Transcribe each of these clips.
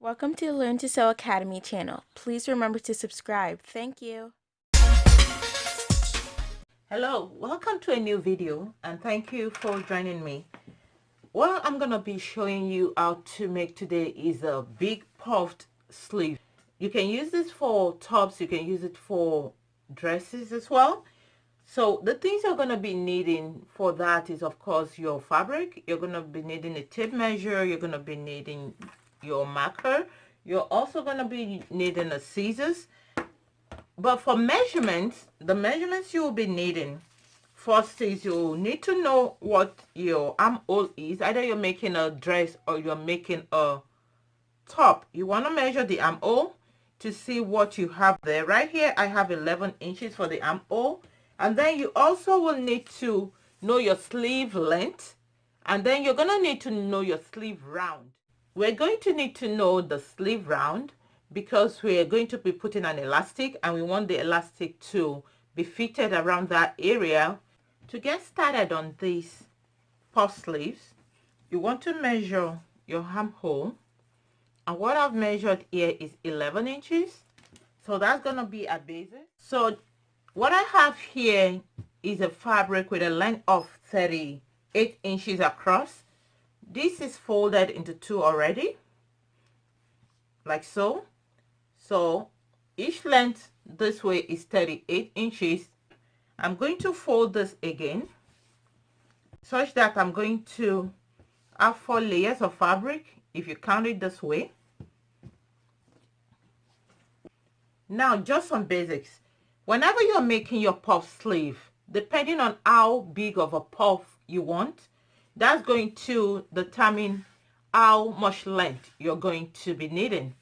Welcome to the Learn to Sew Academy channel. Please remember to subscribe. Thank you. Hello, welcome to a new video and thank you for joining me. What I'm going to be showing you how to make today is a big puffed sleeve. You can use this for tops, you can use it for dresses as well. So the things you're going to be needing for that is, of course, your fabric. You're going to be needing a tape measure. You're going to be needing your marker. You're also going to be needing a scissors. But for measurements, the measurements you will be needing, first is you'll need to know what your armhole is. Either you're making a dress or you're making a top. You want to measure the armhole to see what you have there. Right here, I have 11 inches for the armhole. And then you also will need to know your sleeve length. And then you're going to need to know your sleeve round. We're going to need to know the sleeve round because we're going to be putting an elastic and we want the elastic to be fitted around that area. To get started on these puff sleeves, you want to measure your armhole. And what I've measured here is 11 inches. So that's going to be a basis. So what I have here is a fabric with a length of 38 inches across. This is folded into two already, like so. So each length this way is 38 inches. I'm going to fold this again, such that I'm going to have 4 layers of fabric, if you count it this way. Now, just some basics. Whenever you're making your puff sleeve, depending on how big of a puff you want, that's going to determine how much length you're going to be needing.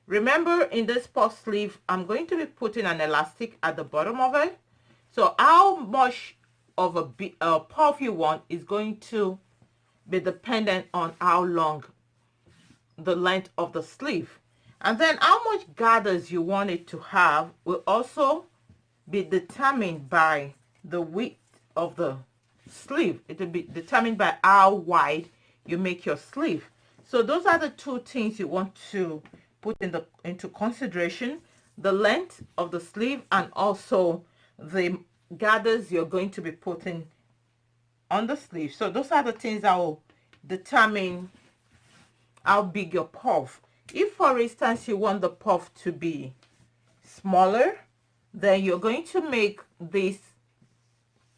Remember, in this puff sleeve, I'm going to be putting an elastic at the bottom of it. So how much of a puff you want is going to be dependent on how long the length of the sleeve. And then how much gathers you want it to have will also be determined by the width of the sleeve. It will be determined by how wide you make your sleeve. So those are the two things you want to put into consideration: the length of the sleeve and also the gathers you're going to be putting on the sleeve. So those are the things that will determine how big your puff. If, for instance, you want the puff to be smaller, then you're going to make this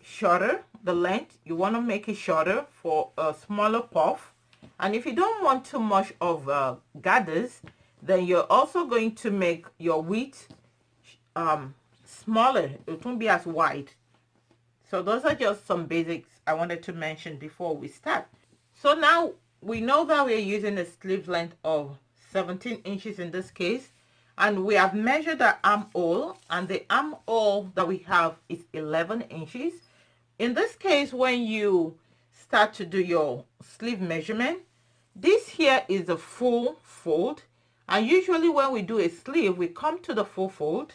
shorter. The length, you want to make it shorter for a smaller puff. And if you don't want too much of gathers, then you're also going to make your width smaller. It won't be as wide. So those are just some basics I wanted to mention before we start. So now we know that we're using a sleeve length of 17 inches in this case, and we have measured the armhole, and the armhole that we have is 11 inches. In this case, when you start to do your sleeve measurement, this here is the full fold, and usually when we do a sleeve, we come to the full fold.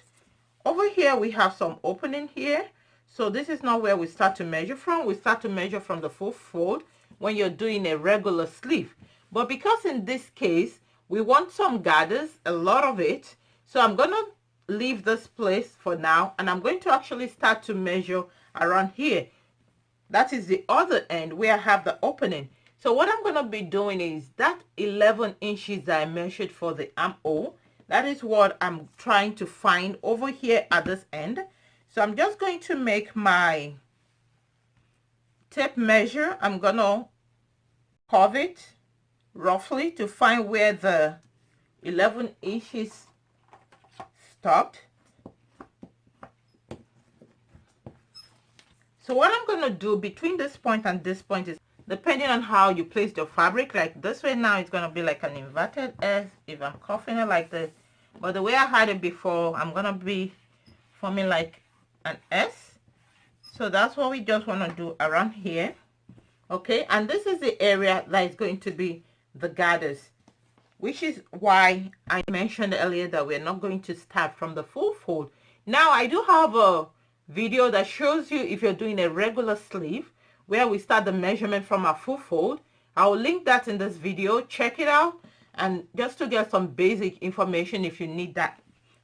Over here we have some opening here, so this is not where we start to measure from. We start to measure from the full fold when you're doing a regular sleeve. But because in this case we want some gathers, a lot of it, so I'm gonna leave this place for now, and I'm going to actually start to measure around here. That is the other end where I have the opening. So what I'm going to be doing is that 11 inches that I measured for the armhole, that is what I'm trying to find over here at this end. So I'm just going to make my tape measure. I'm going to curve it roughly to find where the 11 inches stopped. So what I'm going to do between this point and this point is, depending on how you place your fabric, like this way now, it's going to be like an inverted S if I'm cuffing it like this. But the way I had it before, I'm going to be forming like an S. So that's what we just want to do around here. Okay, and this is the area that is going to be the gathers, which is why I mentioned earlier that we're not going to start from the full fold. Now, I do have a video that shows you if you're doing a regular sleeve where we start the measurement from our full fold. I'll link that in this video. Check it out. and just to get some basic information if you need that.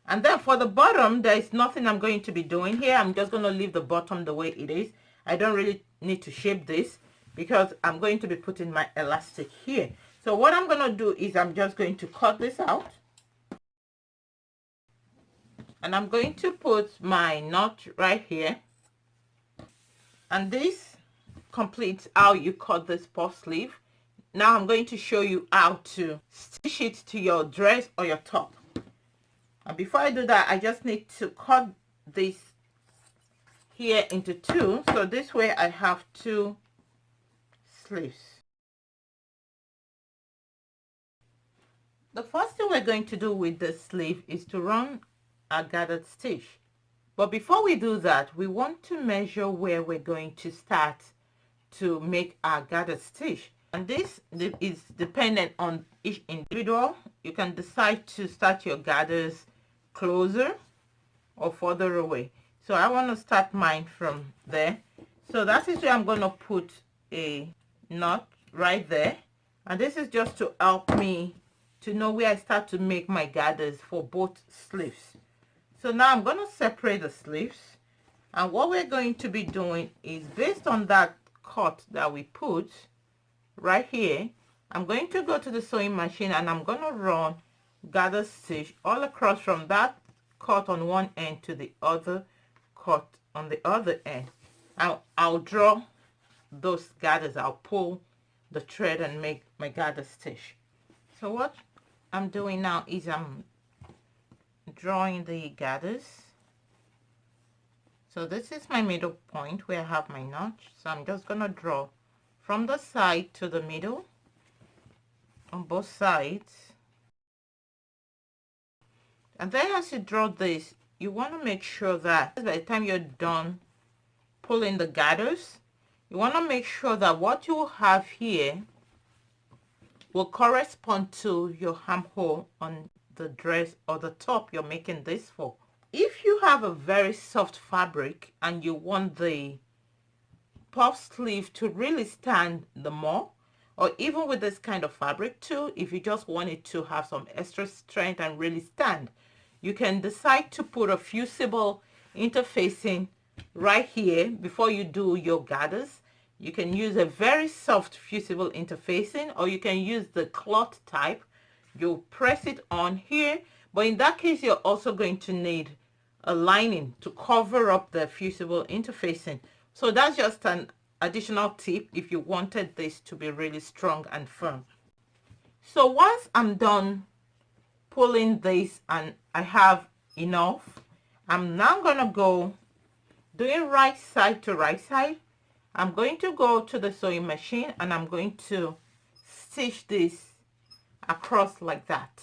And then for the bottom, there is nothing I'm going to be doing here. I'm just going to leave the bottom the way it is. I don't really need to shape this because I'm going to be putting my elastic here. So what I'm going to do is I'm just going to cut this out. And I'm going to put my knot right here. And this completes how you cut this puff sleeve. Now I'm going to show you how to stitch it to your dress or your top. And before I do that, I just need to cut this here into two. So this way I have two sleeves. The first thing we're going to do with this sleeve is to run a gathered stitch. But before we do that, we want to measure where we're going to start to make our gathered stitch. And this is dependent on each individual. You can decide to start your gathers closer or further away. So I want to start mine from there. So that is where I'm going to put a knot right there. And this is just to help me to know where I start to make my gathers for both sleeves. So now I'm going to separate the sleeves. And what we're going to be doing is based on that cut that we put right here, I'm going to go to the sewing machine and I'm going to run gather stitch all across from that cut on one end to the other cut on the other end. I'll draw those gathers. I'll pull the thread and make my gather stitch. So what I'm doing now is I'm drawing the gathers. So this is my middle point where I have my notch. So I'm just going to draw from the side to the middle on both sides. And then as you draw this, you want to make sure that by the time you're done pulling the gathers, you want to make sure that what you have here will correspond to your armhole on the dress or the top you're making this for. If you have a very soft fabric and you want the puff sleeve to really stand the more, or even with this kind of fabric too, if you just want it to have some extra strength and really stand, you can decide to put a fusible interfacing right here before you do your gathers. You can use a very soft fusible interfacing, or you can use the cloth type. You press it on here, but in that case you're also going to need a lining to cover up the fusible interfacing. So that's just an additional tip if you wanted this to be really strong and firm. So once I'm done pulling this and I have enough, I'm now going to go doing right side to right side. I'm going to go to the sewing machine and I'm going to stitch this across like that.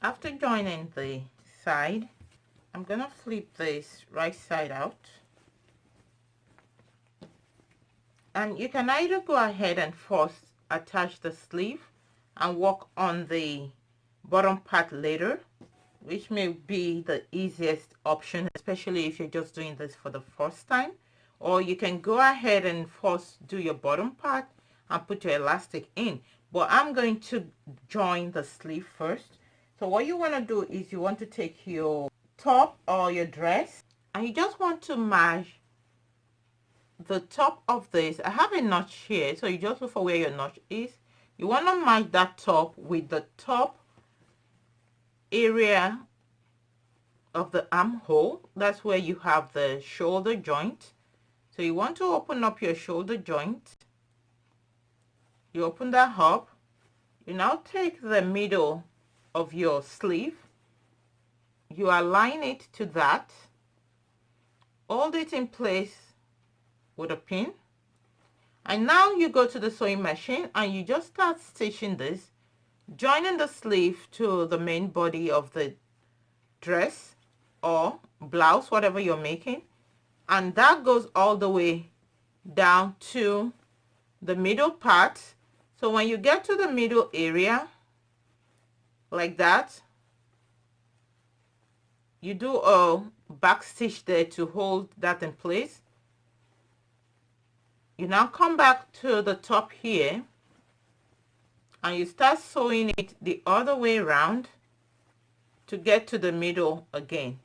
After joining the side, I'm going to flip this right side out. And you can either go ahead and first attach the sleeve and work on the bottom part later, which may be the easiest option, especially if you're just doing this for the first time. Or you can go ahead and first do your bottom part and put your elastic in. But I'm going to join the sleeve first. So what you want to do is you want to take your top or your dress and you just want to match the top of this. I have a notch here, so you just look for where your notch is. You want to match that top with the top area of the armhole. That's where you have the shoulder joint. So you want to open up your shoulder joint. You open that up. You now take the middle of your sleeve. You align it to that. Hold it in place with a pin. And now you go to the sewing machine and you just start stitching this, joining the sleeve to the main body of the dress or blouse, whatever you're making. And that goes all the way down to the middle part. So when you get to the middle area, like that, you do a back stitch there to hold that in place. You now come back to the top here and you start sewing it the other way around to get to the middle again.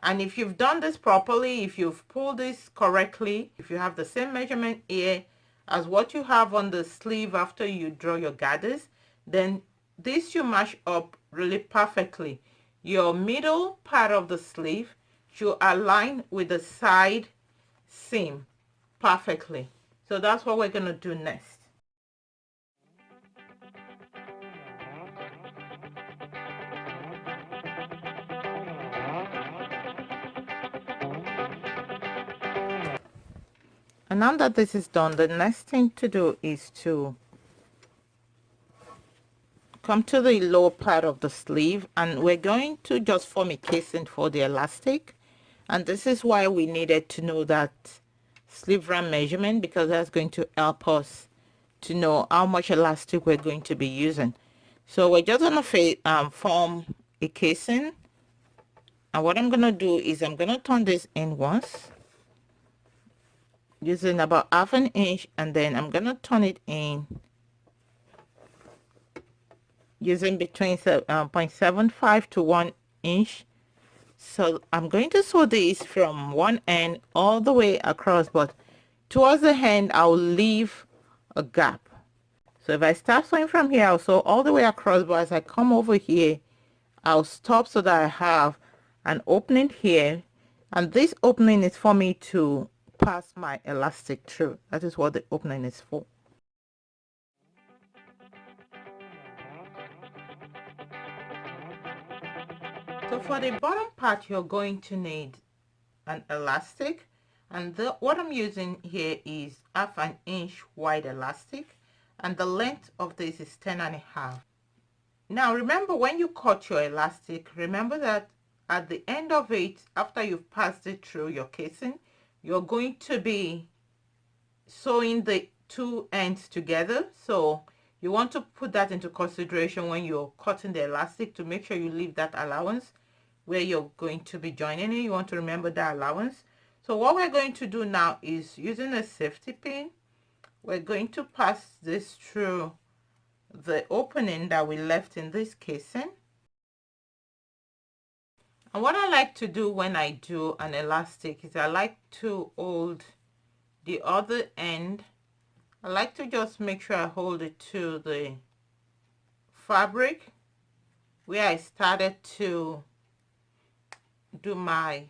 And if you've done this properly, if you've pulled this correctly, if you have the same measurement here as what you have on the sleeve after you draw your gathers, then this should match up really perfectly. Your middle part of the sleeve should align with the side seam perfectly. So that's what we're going to do next. And now that this is done, the next thing to do is to come to the lower part of the sleeve, and we're going to just form a casing for the elastic. And this is why we needed to know that sleeve round measurement, because that's going to help us to know how much elastic we're going to be using. So we're just going to form a casing, and what I'm going to do is I'm going to turn this in once using about ½ an inch, and then I'm going to turn it in using between 0.75 to 1 inch. So I'm going to sew this from one end all the way across, but towards the end I'll leave a gap. So if I start sewing from here, I'll sew all the way across, but as I come over here I'll stop so that I have an opening here, and this opening is for me to pass my elastic through. That is what the opening is for. So for the bottom part, you're going to need an elastic, and what I'm using here is ½ an inch wide elastic, and the length of this is 10.5. Now remember, when you cut your elastic, remember that at the end of it, after you've passed it through your casing, you're going to be sewing the two ends together. So you want to put that into consideration when you're cutting the elastic, to make sure you leave that allowance where you're going to be joining it. You want to remember that allowance. So what we're going to do now is, using a safety pin, we're going to pass this through the opening that we left in this casing. And what I like to do when I do an elastic is I like to hold the other end. I like to just make sure I hold it to the fabric where I started to do my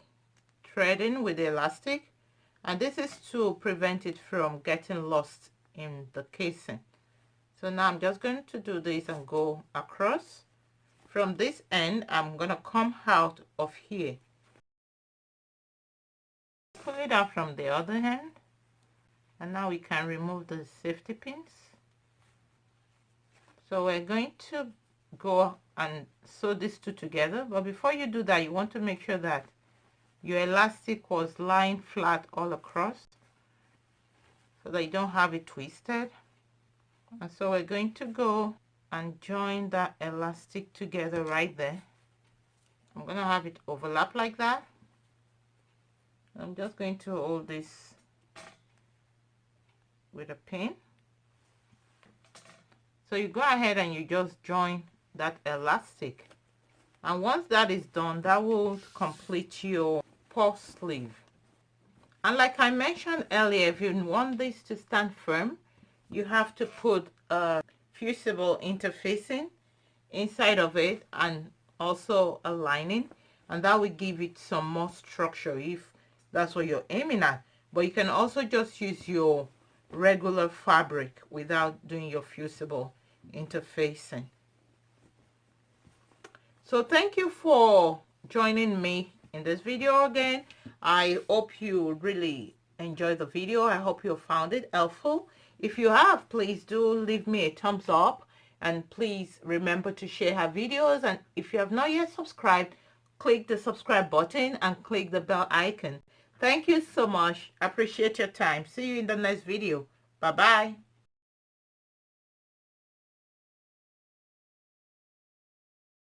threading with the elastic, and this is to prevent it from getting lost in the casing. So now I'm just going to do this and go across. From this end, I'm going to come out of here, pull it out from the other end, and now we can remove the safety pins. So we're going to go and sew these two together, but before you do that, you want to make sure that your elastic was lying flat all across so that you don't have it twisted. And so we're going to go and join that elastic together right there. I'm going to have it overlap like that. I'm just going to hold this with a pin. So you go ahead and you just join that elastic, and once that is done, that will complete your puff sleeve. And like I mentioned earlier, if you want this to stand firm, you have to put a fusible interfacing inside of it, and also a lining, and that will give it some more structure if that's what you're aiming at. But you can also just use your regular fabric without doing your fusible interfacing. So thank you for joining me in this video again. I hope you really enjoyed the video. I hope you found it helpful. If you have, please do leave me a thumbs up, and please remember to share our videos. And if you have not yet subscribed, click the subscribe button and click the bell icon. Thank you so much. I appreciate your time. See you in the next video. Bye bye.